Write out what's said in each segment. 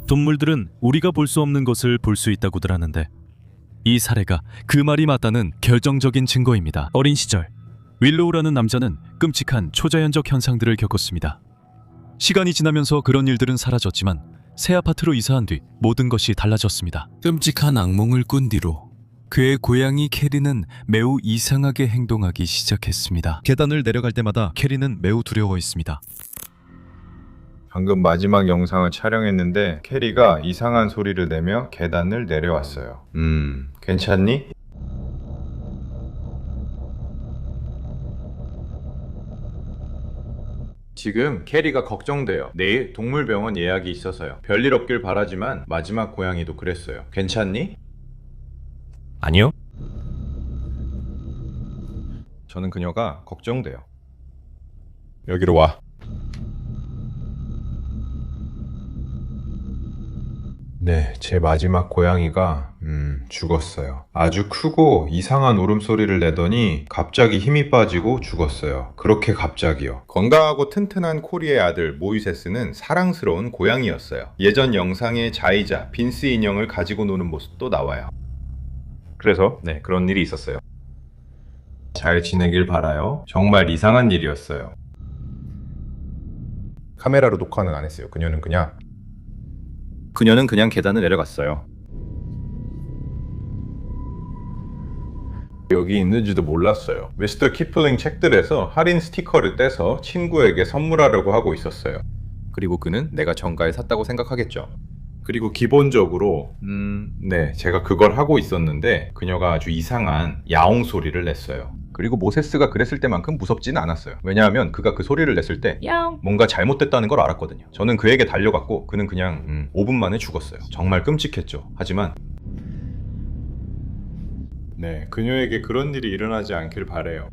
동물들은 우리가 볼 수 없는 것을 볼 수 있다고들 하는데 이 사례가 그 말이 맞다는 결정적인 증거입니다. 어린 시절 윌로우라는 남자는 끔찍한 초자연적 현상들을 겪었습니다. 시간이 지나면서 그런 일들은 사라졌지만 새 아파트로 이사한 뒤 모든 것이 달라졌습니다. 끔찍한 악몽을 꾼 뒤로 그의 고양이 캐리는 매우 이상하게 행동하기 시작했습니다. 계단을 내려갈 때마다 캐리는 매우 두려워했습니다. 방금 마지막 영상을 촬영했는데 캐리가 이상한 소리를 내며 계단을 내려왔어요. 괜찮니? 지금 캐리가 걱정돼요. 내일 동물병원 예약이 있어서요. 별일 없길 바라지만 마지막 고양이도 그랬어요. 괜찮니? 아니요. 저는 그녀가 걱정돼요. 여기로 와. 네, 제 마지막 고양이가 죽었어요. 아주 크고 이상한 울음소리를 내더니 갑자기 힘이 빠지고 죽었어요. 그렇게 갑자기요. 건강하고 튼튼한 코리의 아들 모이세스는 사랑스러운 고양이였어요. 예전 영상에 자이자 빈스 인형을 가지고 노는 모습도 나와요. 그래서 네, 그런 일이 있었어요. 잘 지내길 바라요. 정말 이상한 일이었어요. 카메라로 녹화는 안 했어요. 그녀는 그냥 계단을 내려갔어요. 여기 있는지도 몰랐어요. 미스터 키플링 책들에서 할인 스티커를 떼서 친구에게 선물하려고 하고 있었어요. 그리고 그는 내가 정가에 샀다고 생각하겠죠. 그리고 기본적으로 네, 제가 그걸 하고 있었는데 그녀가 아주 이상한 야옹 소리를 냈어요. 그리고 모세스가 그랬을 때만큼 무섭지는 않았어요. 왜냐하면 그가 그 소리를 냈을 때 뭔가 잘못됐다는 걸 알았거든요. 저는 그에게 달려갔고 그는 그냥 5분 만에 죽었어요. 정말 끔찍했죠. 하지만 네, 그녀에게 그런 일이 일어나지 않길 바래요.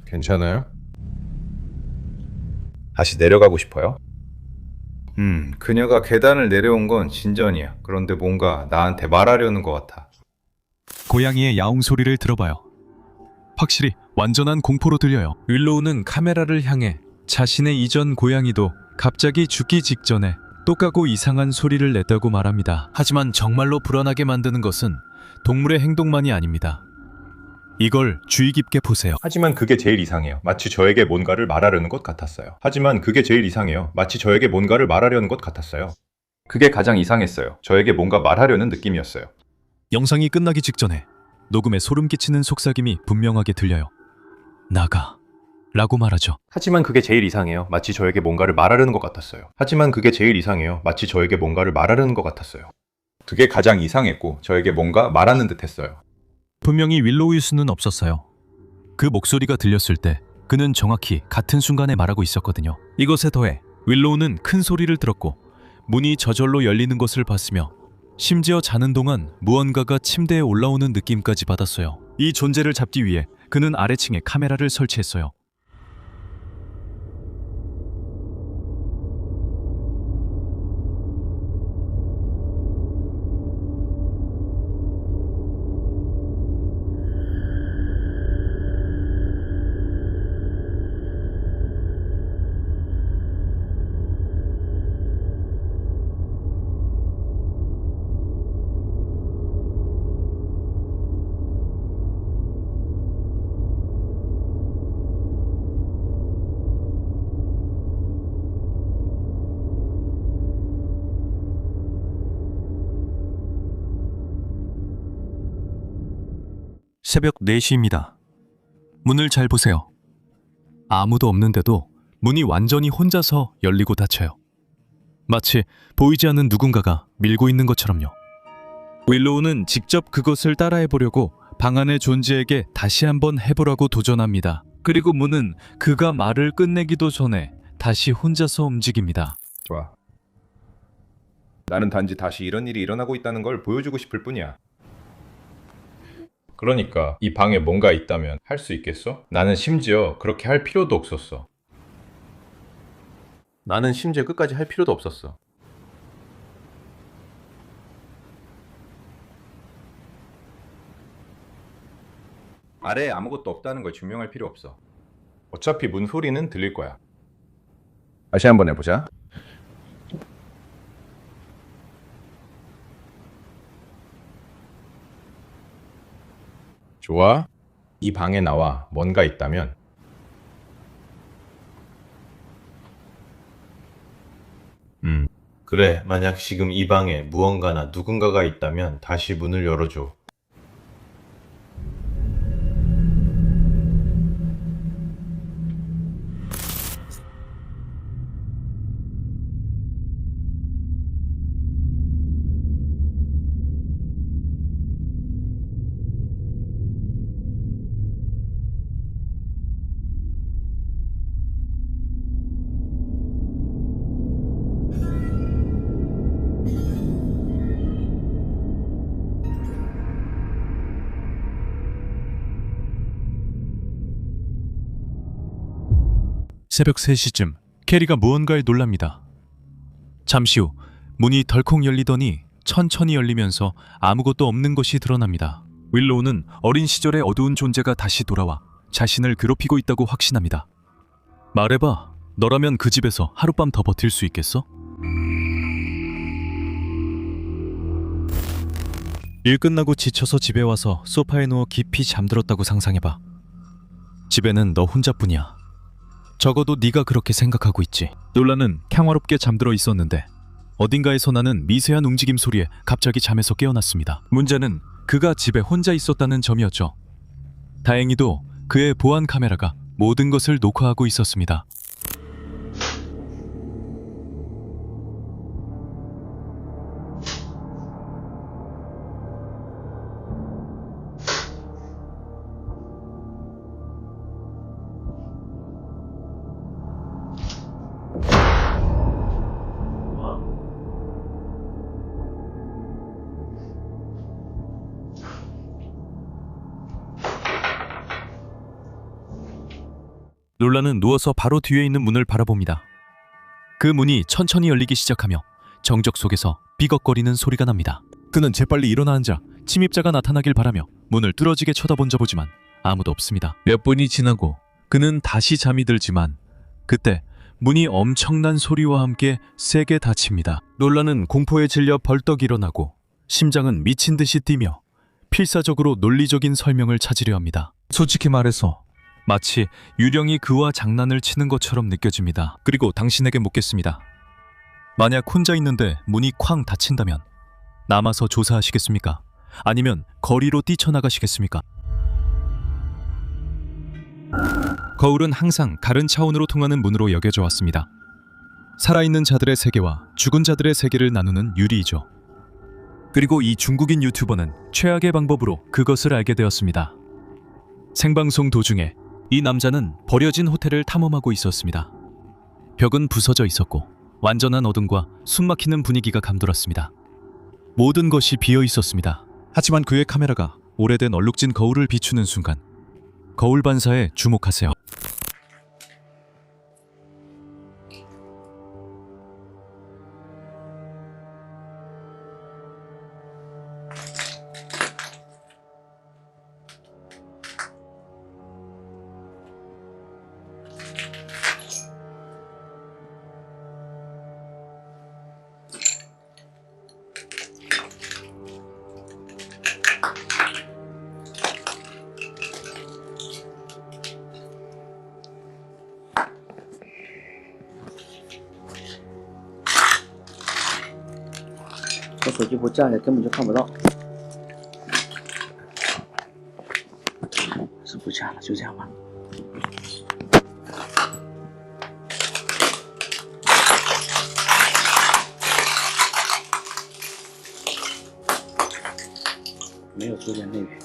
괜찮아요? 다시 내려가고 싶어요? 그녀가 계단을 내려온 건 진전이야. 그런데 뭔가 나한테 말하려는 것 같아. 고양이의 야옹 소리를 들어봐요. 확실히 완전한 공포로 들려요. 윌로우는 카메라를 향해 자신의 이전 고양이도 갑자기 죽기 직전에 똑같고 이상한 소리를 냈다고 말합니다. 하지만 정말로 불안하게 만드는 것은 동물의 행동만이 아닙니다. 이걸 주의 깊게 보세요. 하지만 그게 제일 이상해요. 마치 저에게 뭔가를 말하려는 것 같았어요. 하지만 그게 제일 이상해요. 마치 저에게 뭔가를 말하려는 것 같았어요. 그게 가장 이상했어요. 저에게 뭔가 말하려는 느낌이었어요. 영상이 끝나기 직전에 녹음에 소름 끼치는 속삭임이 분명하게 들려요. 나가 라고 말하죠. 하지만 그게 제일 이상해요. 마치 저에게 뭔가를 말하려는 것 같았어요. 하지만 그게 제일 이상해요. 마치 저에게 뭔가를 말하려는 것 같았어요. 그게 가장 이상했고 저에게 뭔가 말하는 듯 했어요. 분명히 윌로우일 수는 없었어요. 그 목소리가 들렸을 때 그는 정확히 같은 순간에 말하고 있었거든요. 이것에 더해 윌로우는 큰 소리를 들었고 문이 저절로 열리는 것을 봤으며 심지어 자는 동안 무언가가 침대에 올라오는 느낌까지 받았어요. 이 존재를 잡기 위해 그는 아래층에 카메라를 설치했어요. 새벽 4시입니다. 문을 잘 보세요. 아무도 없는데도 문이 완전히 혼자서 열리고 닫혀요. 마치 보이지 않는 누군가가 밀고 있는 것처럼요. 윌로우는 직접 그것을 따라해보려고 방 안의 존재에게 다시 한번 해보라고 도전합니다. 그리고 문은 그가 말을 끝내기도 전에 다시 혼자서 움직입니다. 좋아. 나는 단지 다시 이런 일이 일어나고 있다는 걸 보여주고 싶을 뿐이야. 그러니까 이 방에 뭔가 있다면 할 수 있겠어? 나는 심지어 그렇게 할 필요도 없었어. 나는 심지어 끝까지 할 필요도 없었어. 아래에 아무것도 없다는 걸 증명할 필요 없어. 어차피 문 소리는 들릴 거야. 다시 한번 해보자. 좋아. 이 방에 나와. 뭔가 있다면. 그래, 만약 지금 이 방에 무언가나 누군가가 있다면 다시 문을 열어줘. 새벽 3시쯤 캐리가 무언가에 놀랍니다. 잠시 후 문이 덜컥 열리더니 천천히 열리면서 아무것도 없는 것이 드러납니다. 윌로우는 어린 시절의 어두운 존재가 다시 돌아와 자신을 괴롭히고 있다고 확신합니다. 말해봐, 너라면 그 집에서 하룻밤 더 버틸 수 있겠어? 일 끝나고 지쳐서 집에 와서 소파에 누워 깊이 잠들었다고 상상해봐. 집에는 너 혼자뿐이야. 적어도 네가 그렇게 생각하고 있지. 놀라는 평화롭게 잠들어 있었는데 어딘가에서 나는 미세한 움직임 소리에 갑자기 잠에서 깨어났습니다. 문제는 그가 집에 혼자 있었다는 점이었죠. 다행히도 그의 보안 카메라가 모든 것을 녹화하고 있었습니다. 롤라는 누워서 바로 뒤에 있는 문을 바라봅니다. 그 문이 천천히 열리기 시작하며 정적 속에서 삐걱거리는 소리가 납니다. 그는 재빨리 일어나 앉아 침입자가 나타나길 바라며 문을 뚫어지게 쳐다본져 보지만 아무도 없습니다. 몇 분이 지나고 그는 다시 잠이 들지만 그때 문이 엄청난 소리와 함께 세게 닫힙니다. 롤라는 공포에 질려 벌떡 일어나고 심장은 미친 듯이 뛰며 필사적으로 논리적인 설명을 찾으려 합니다. 솔직히 말해서 마치 유령이 그와 장난을 치는 것처럼 느껴집니다. 그리고 당신에게 묻겠습니다. 만약 혼자 있는데 문이 쾅 닫힌다면 남아서 조사하시겠습니까? 아니면 거리로 뛰쳐나가시겠습니까? 거울은 항상 다른 차원으로 통하는 문으로 여겨져 왔습니다. 살아있는 자들의 세계와 죽은 자들의 세계를 나누는 유리이죠. 그리고 이 중국인 유튜버는 최악의 방법으로 그것을 알게 되었습니다. 생방송 도중에 이 남자는 버려진 호텔을 탐험하고 있었습니다. 벽은 부서져 있었고 완전한 어둠과 숨막히는 분위기가 감돌았습니다. 모든 것이 비어 있었습니다. 하지만 그의 카메라가 오래된 얼룩진 거울을 비추는 순간 거울 반사에 주목하세요.我手机不站着，根本就看不到。是不站了，就这样吧。没有出现内援。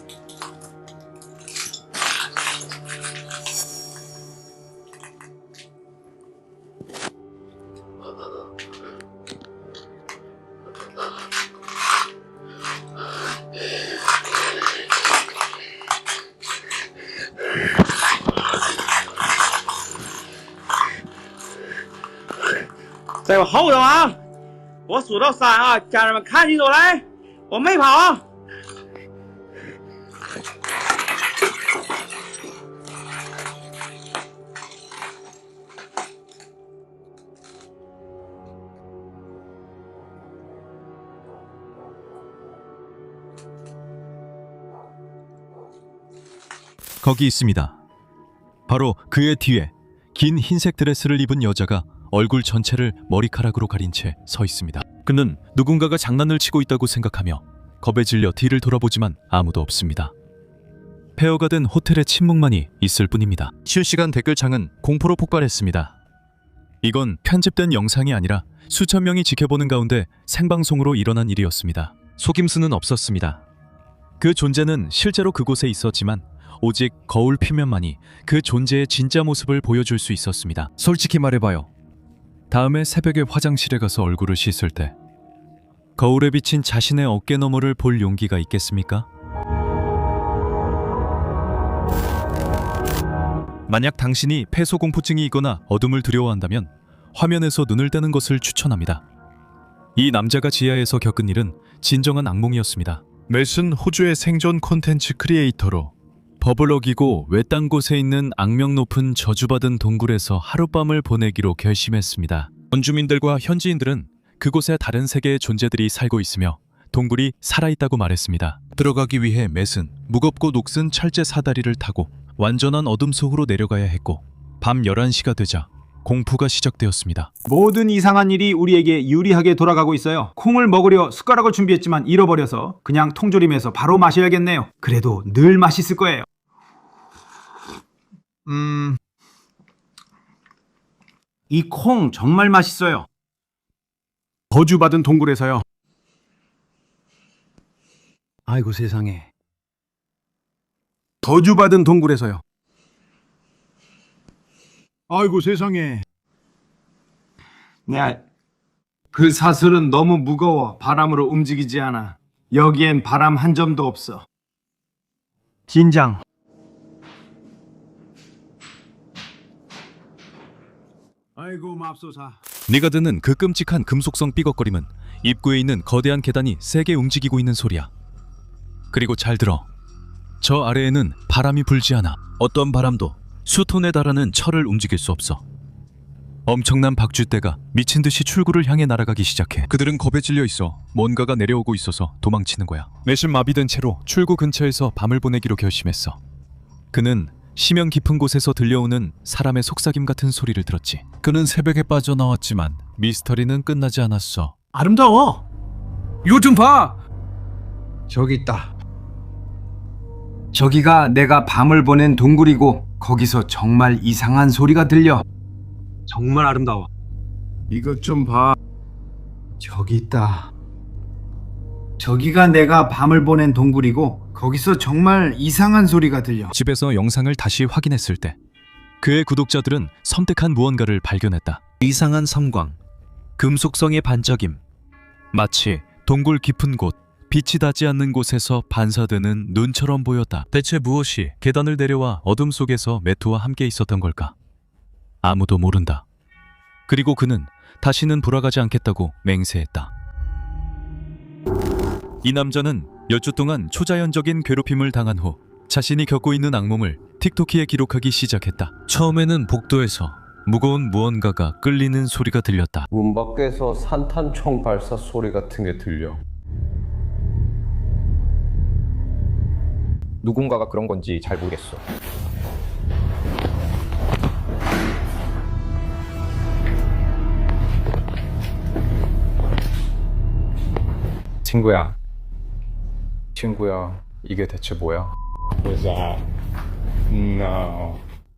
在我后头啊！我数到3啊，家人们看清楚来，我没跑啊！ 거기 있습니다. 바로 그의 뒤에 긴 흰색 드레스를 입은 여자가 얼굴 전체를 머리카락으로 가린 채 서 있습니다. 그는 누군가가 장난을 치고 있다고 생각하며 겁에 질려 뒤를 돌아보지만 아무도 없습니다. 폐허가 된 호텔의 침묵만이 있을 뿐입니다. 실시간 댓글창은 공포로 폭발했습니다. 이건 편집된 영상이 아니라 수천 명이 지켜보는 가운데 생방송으로 일어난 일이었습니다. 속임수는 없었습니다. 그 존재는 실제로 그곳에 있었지만 오직 거울 표면만이 그 존재의 진짜 모습을 보여줄 수 있었습니다. 솔직히 말해봐요. 다음에 새벽에 화장실에 가서 얼굴을 씻을 때 거울에 비친 자신의 어깨 너머를 볼 용기가 있겠습니까? 만약 당신이 폐소공포증이 있거나 어둠을 두려워한다면 화면에서 눈을 떼는 것을 추천합니다. 이 남자가 지하에서 겪은 일은 진정한 악몽이었습니다. 맷은 호주의 생존 콘텐츠 크리에이터로 법을 어기고 외딴 곳에 있는 악명 높은 저주받은 동굴에서 하룻밤을 보내기로 결심했습니다. 원주민들과 현지인들은 그곳에 다른 세계의 존재들이 살고 있으며 동굴이 살아있다고 말했습니다. 들어가기 위해 맷은 무겁고 녹슨 철제 사다리를 타고 완전한 어둠 속으로 내려가야 했고 밤 11시가 되자 공포가 시작되었습니다. 모든 이상한 일이 우리에게 유리하게 돌아가고 있어요. 콩을 먹으려 숟가락을 준비했지만 잃어버려서 그냥 통조림에서 바로 마셔야겠네요. 그래도 늘 맛있을 거예요. 이 콩 정말 맛있어요. 저주받은 동굴에서요. 아이고 세상에. 저주받은 동굴에서요. 아이고 세상에. 그 사슬은 너무 무거워 바람으로 움직이지 않아. 여기엔 바람 한 점도 없어. 진장. 아이고 맙소사. 네가 듣는 그 끔찍한 금속성 삐걱거림은 입구에 있는 거대한 계단이 세게 움직이고 있는 소리야. 그리고 잘 들어. 저 아래에는 바람이 불지 않아. 어떤 바람도 수톤에 달하는 철을 움직일 수 없어. 엄청난 박쥐떼가 미친 듯이 출구를 향해 날아가기 시작해. 그들은 겁에 질려 있어. 뭔가가 내려오고 있어서 도망치는 거야. 맷은 마비된 채로 출구 근처에서 밤을 보내기로 결심했어. 그는 심연 깊은 곳에서 들려오는 사람의 속삭임 같은 소리를 들었지. 그는 새벽에 빠져나왔지만 미스터리는 끝나지 않았어. 아름다워. 이거 좀 봐. 저기 있다. 저기가 내가 밤을 보낸 동굴이고 거기서 정말 이상한 소리가 들려. 정말 아름다워. 이것 좀 봐. 저기 있다. 저기가 내가 밤을 보낸 동굴이고 거기서 정말 이상한 소리가 들려. 집에서 영상을 다시 확인했을 때 그의 구독자들은 섬뜩한 무언가를 발견했다. 이상한 섬광, 금속성의 반짝임, 마치 동굴 깊은 곳, 빛이 닿지 않는 곳에서 반사되는 눈처럼 보였다. 대체 무엇이 계단을 내려와 어둠 속에서 매트와 함께 있었던 걸까? 아무도 모른다. 그리고 그는 다시는 돌아가지 않겠다고 맹세했다. 이 남자는 몇 주 동안 초자연적인 괴롭힘을 당한 후 자신이 겪고 있는 악몽을 틱토키에 기록하기 시작했다. 처음에는 복도에서 무거운 무언가가 끌리는 소리가 들렸다. 문 밖에서 산탄총 발사 소리 같은 게 들려. 누군가가 그런 건지 잘 모르겠어. 친구야, 이게 대체 뭐야?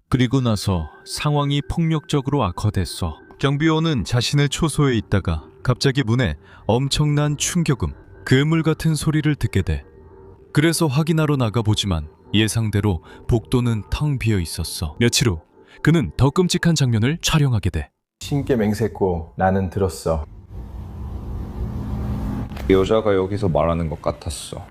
그리고 나서 상황이 폭력적으로 악화됐어. 경비원은 자신을 초소해 있다가 갑자기 문에 엄청난 충격음, 괴물 같은 소리를 듣게 돼. 그래서 확인하러 나가보지만 예상대로 복도는 텅 비어 있었어. 며칠 후 그는 더 끔찍한 장면을 촬영하게 돼. 신께 맹세했고 나는 들었어. 여자가 여기서 말하는 것 같았어.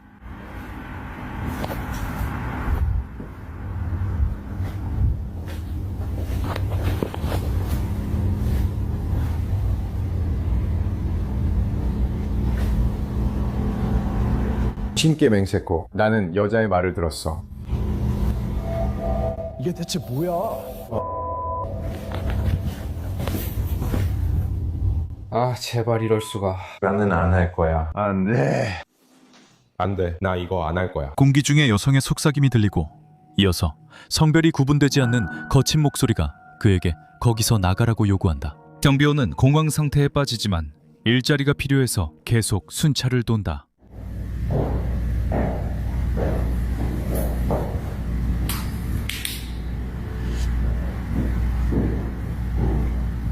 신께 맹세코 나는 여자의 말을 들었어. 이게 대체 뭐야? 아, 제발 이럴 수가. 나는 안 할 거야. 안 돼, 나 이거 안 할 거야. 공기 중에 여성의 속삭임이 들리고 이어서 성별이 구분되지 않는 거친 목소리가 그에게 거기서 나가라고 요구한다. 경비원은 공황 상태에 빠지지만 일자리가 필요해서 계속 순찰을 돈다.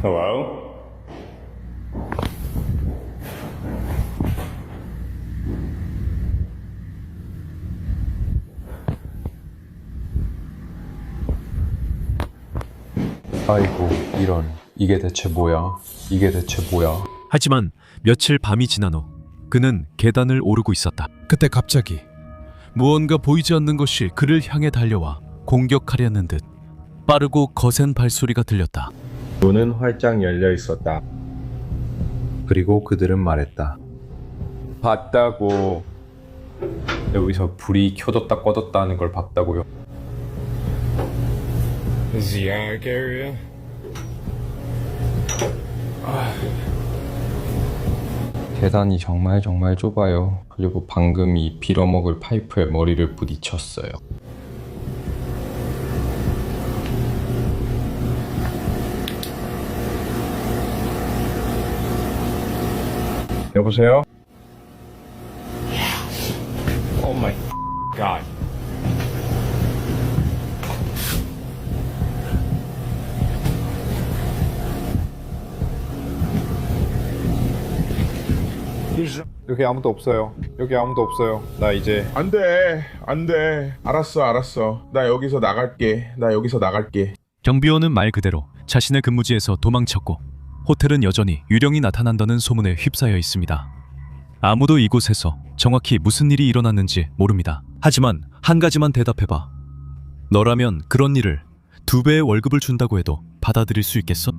Hello? 아이고 이런 이게 대체 뭐야? 이게 대체 뭐야? 하지만 며칠 밤이 지난 후 그는 계단을 오르고 있었다. 그때 갑자기 무언가 보이지 않는 것이 그를 향해 달려와 공격하려는 듯 빠르고 거센 발소리가 들렸다. 문은 활짝 열려 있었다. 그리고 그들은 말했다. 봤다고. 여기서 불이 켜졌다 꺼졌다 하는 걸 봤다고요. 계단이 정말 좁아요. 그리고 방금 이 빌어먹을 파이프에 머리를 부딪혔어요. 여보세요? Oh my god. 여기 아무도 없어요. 여기 아무도 없어요. 나 이제 안 돼. 알았어. 나 여기서 나갈게. 경비원은 말 그대로 자신의 근무지에서 도망쳤고 호텔은 여전히 유령이 나타난다는 소문에 휩싸여 있습니다. 아무도 이곳에서 정확히 무슨 일이 일어났는지 모릅니다. 하지만 한 가지만 대답해봐. 너라면 그런 일을 2배의 월급을 준다고 해도 받아들일 수 있겠어?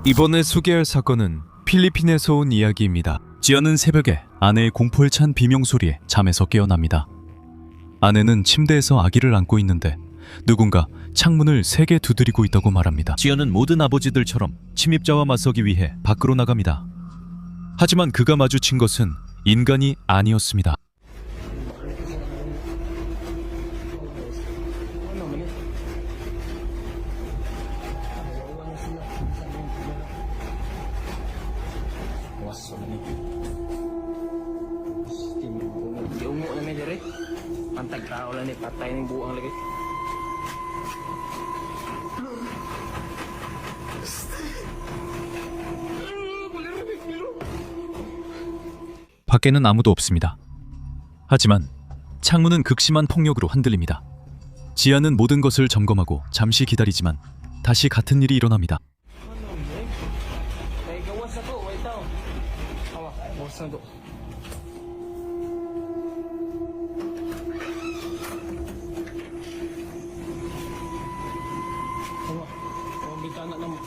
이번에 소개할 사건은 필리핀에서 온 이야기입니다. 지연은 새벽에 아내의 공포에 찬 비명소리에 잠에서 깨어납니다. 아내는 침대에서 아기를 안고 있는데 누군가 창문을 3개 두드리고 있다고 말합니다. 지연은 모든 아버지들처럼 침입자와 맞서기 위해 밖으로 나갑니다. 하지만 그가 마주친 것은 인간이 아니었습니다. Diungo na may dire. Pantag tao lang ni patay ng buang lagi. 밖에는 아무도 없습니다. 하지만 창문은 극심한 폭력으로 흔들립니다. 지아는 모든 것을 점검하고 잠시 기다리지만 다시 같은 일이 일어납니다. May gawas ako, wait daw. Awa, gawas na to. Awa, bitana na mo.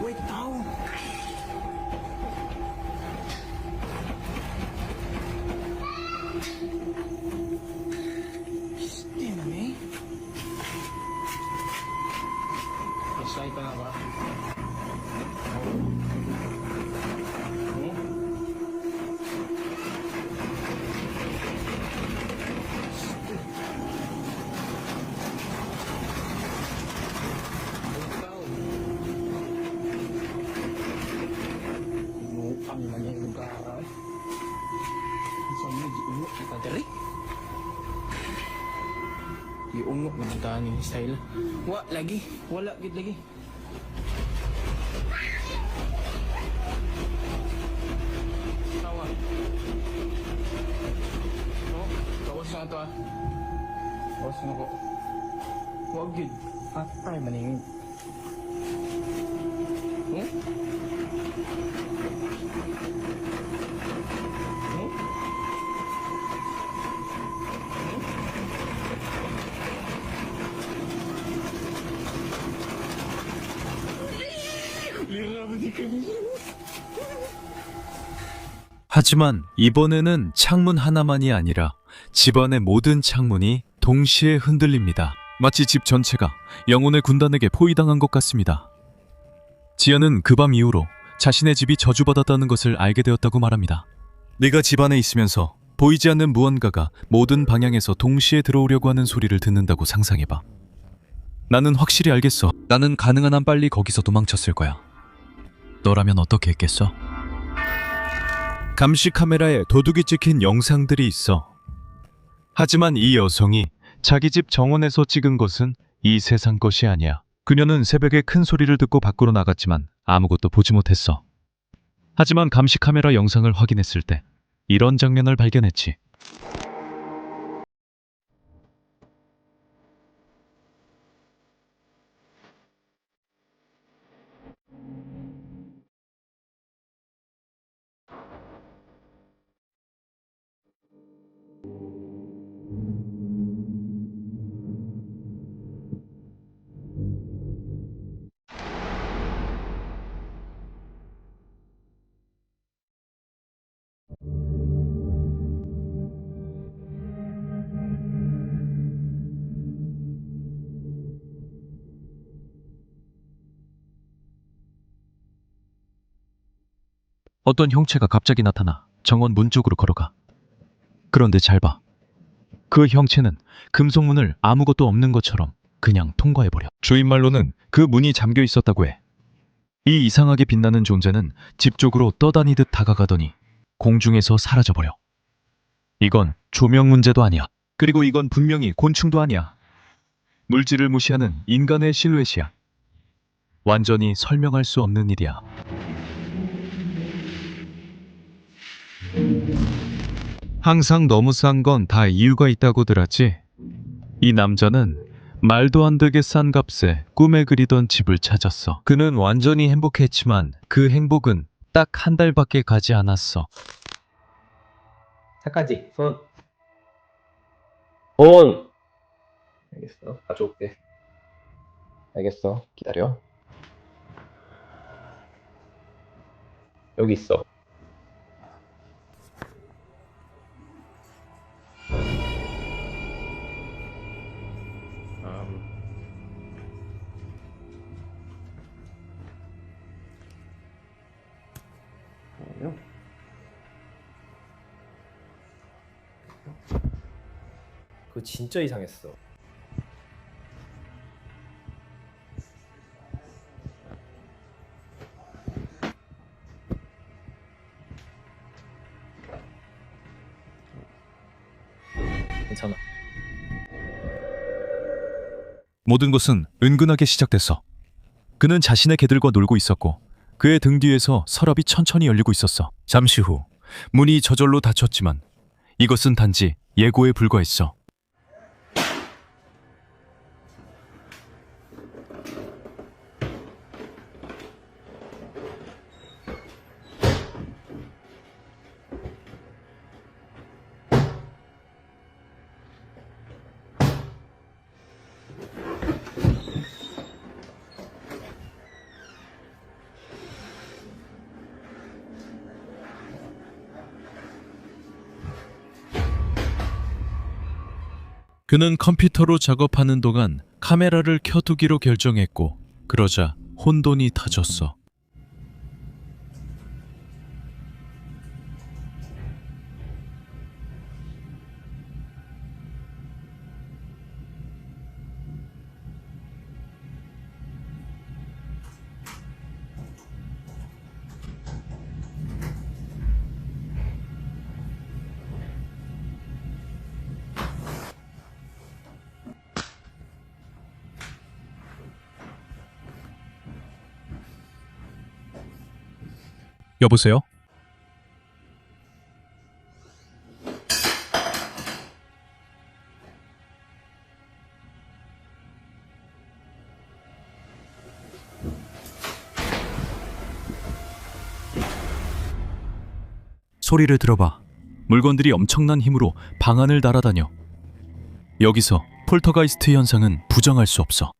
Wait daw. Di man eh. Masay ka na ba? Ang mga lugar. Sa mga giungo kita diri. Giungo na kita ni style. Wala gid lagi. Tawa. Oh, kawas na to ah. Kawas na ko. Wag gid. Patay maning. 하지만 이번에는 창문 하나만이 아니라 집안의 모든 창문이 동시에 흔들립니다. 마치 집 전체가 영혼의 군단에게 포위당한 것 같습니다. 지아는 그 밤 이후로 자신의 집이 저주받았다는 것을 알게 되었다고 말합니다. 내가 집 안에 있으면서 보이지 않는 무언가가 모든 방향에서 동시에 들어오려고 하는 소리를 듣는다고 상상해봐. 나는 확실히 알겠어. 나는 가능한 한 빨리 거기서 도망쳤을 거야. 너라면 어떻게 했겠어? 감시 카메라에 도둑이 찍힌 영상들이 있어. 하지만 이 여성이 자기 집 정원에서 찍은 것은 이 세상 것이 아니야. 그녀는 새벽에 큰 소리를 듣고 밖으로 나갔지만 아무것도 보지 못했어. 하지만 감시 카메라 영상을 확인했을 때 이런 장면을 발견했지. 어떤 형체가 갑자기 나타나 정원 문 쪽으로 걸어가. 그런데 잘 봐. 그 형체는 금속문을 아무것도 없는 것처럼 그냥 통과해버려. 주인말로는 그 문이 잠겨 있었다고 해. 이 이상하게 빛나는 존재는 집 쪽으로 떠다니듯 다가가더니 공중에서 사라져버려. 이건 조명 문제도 아니야. 그리고 이건 분명히 곤충도 아니야. 물질을 무시하는 인간의 실루엣이야. 완전히 설명할 수 없는 일이야. 항상 너무 싼 건 다 이유가 있다고 들었지. 이 남자는 말도 안 되게 싼 값에 꿈에 그리던 집을 찾았어. 그는 완전히 행복했지만 그 행복은 딱 한 달밖에 가지 않았어. 잠깐지 손 알겠어, 가져올게. 알겠어, 기다려. 여기 있어. 그거 진짜 이상했어. 괜찮아. 모든 것은 은근하게 시작됐어. 그는 자신의 개들과 놀고 있었고 그의 등 뒤에서 서랍이 천천히 열리고 있었어. 잠시 후 문이 저절로 닫혔지만 이것은 단지 예고에 불과했어. 그는 컴퓨터로 작업하는 동안 카메라를 켜두기로 결정했고 그러자 혼돈이 터졌어. 여보세요? 소리를 들어봐. 물건들이 엄청난 힘으로 방 안을 날아다녀. 여기서 폴터가이스트 현상은 부정할 수 없어.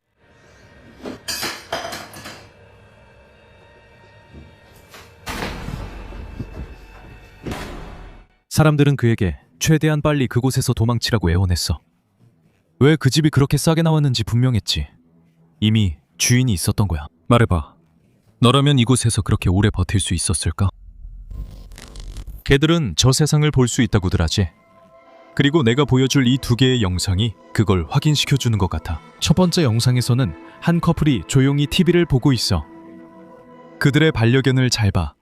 사람들은 그에게 최대한 빨리 그곳에서 도망치라고 애원했어. 왜 그 집이 그렇게 싸게 나왔는지 분명했지. 이미 주인이 있었던 거야. 말해봐. 너라면 이곳에서 그렇게 오래 버틸 수 있었을까? 걔들은 저 세상을 볼 수 있다고들 하지. 그리고 내가 보여줄 이 2개의 영상이 그걸 확인시켜주는 것 같아. 첫 번째 영상에서는 한 커플이 조용히 TV를 보고 있어. 그들의 반려견을 잘 봐.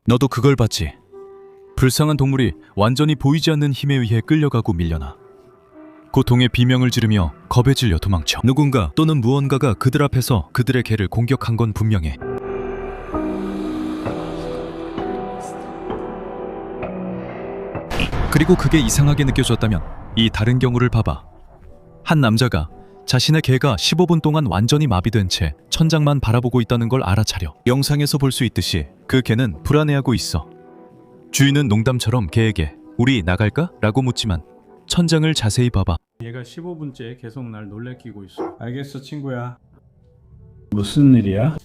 너도 그걸 봤지? 불쌍한 동물이 완전히 보이지 않는 힘에 의해 끌려가고 밀려나. 고통의 비명을 지르며 겁에 질려 도망쳐. 누군가 또는 무언가가 그들 앞에서 그들의 개를 공격한 건 분명해. 그리고 그게 이상하게 느껴졌다면 이 다른 경우를 봐봐. 한 남자가 자신의 개가 15분 동안 완전히 마비된 채 천장만 바라보고 있다는 걸 알아차려. 영상에서 볼 수 있듯이 그 개는 불안해하고 있어. 주인은 농담처럼 개에게 우리 나갈까? 라고 묻지만 천장을 자세히 봐봐. 얘가 15분째 계속 날 놀래키고 있어. 알겠어 친구야. 무슨 일이야?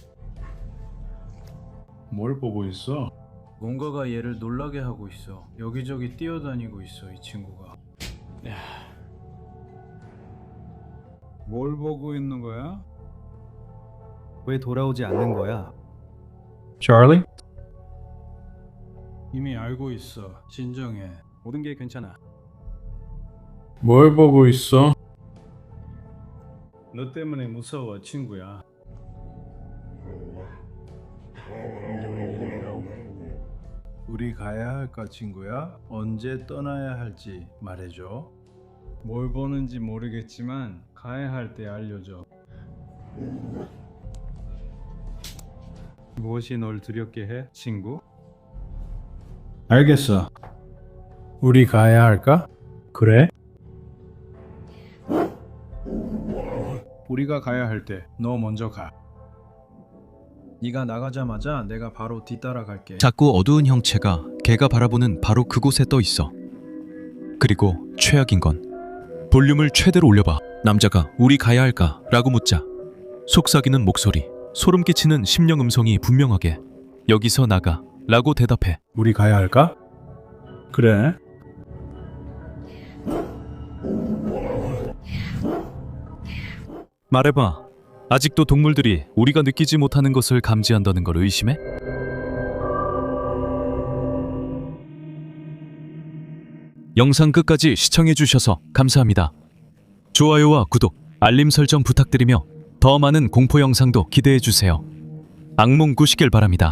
뭘 보고 있어? 뭔가가 얘를 놀라게 하고 있어. 여기저기 뛰어다니고 있어 이 친구가. 뭘 보고 있는 거야? 왜 돌아오지 않는 거야? Charlie? 이미 알고 있어. 진정해. 모든 게 괜찮아. 뭘 보고 있어? 너 때문에 무서워, 친구야. 우리 가야 할까, 친구야? 언제 떠나야 할지 말해줘. 뭘 보는지 모르겠지만 가야 할 때 알려줘. 무엇이 널 두렵게 해, 친구? 알겠어. 우리 가야 할까? 그래? 우리가 가야 할 때 너 먼저 가. 네가 나가자마자 내가 바로 뒤따라 갈게. 자꾸 어두운 형체가 개가 바라보는 바로 그곳에 떠 있어. 그리고 최악인 건 볼륨을 최대로 올려봐. 남자가 우리 가야 할까? 라고 묻자 속삭이는 목소리, 소름 끼치는 심령 음성이 분명하게 여기서 나가 라고 대답해. 우리 가야 할까? 그래. 말해봐. 아직도 동물들이 우리가 느끼지 못하는 것을 감지한다는 걸 의심해? 영상 끝까지 시청해주셔서 감사합니다. 좋아요와 구독, 알림 설정 부탁드리며 더 많은 공포 영상도 기대해주세요. 악몽 꾸시길 바랍니다.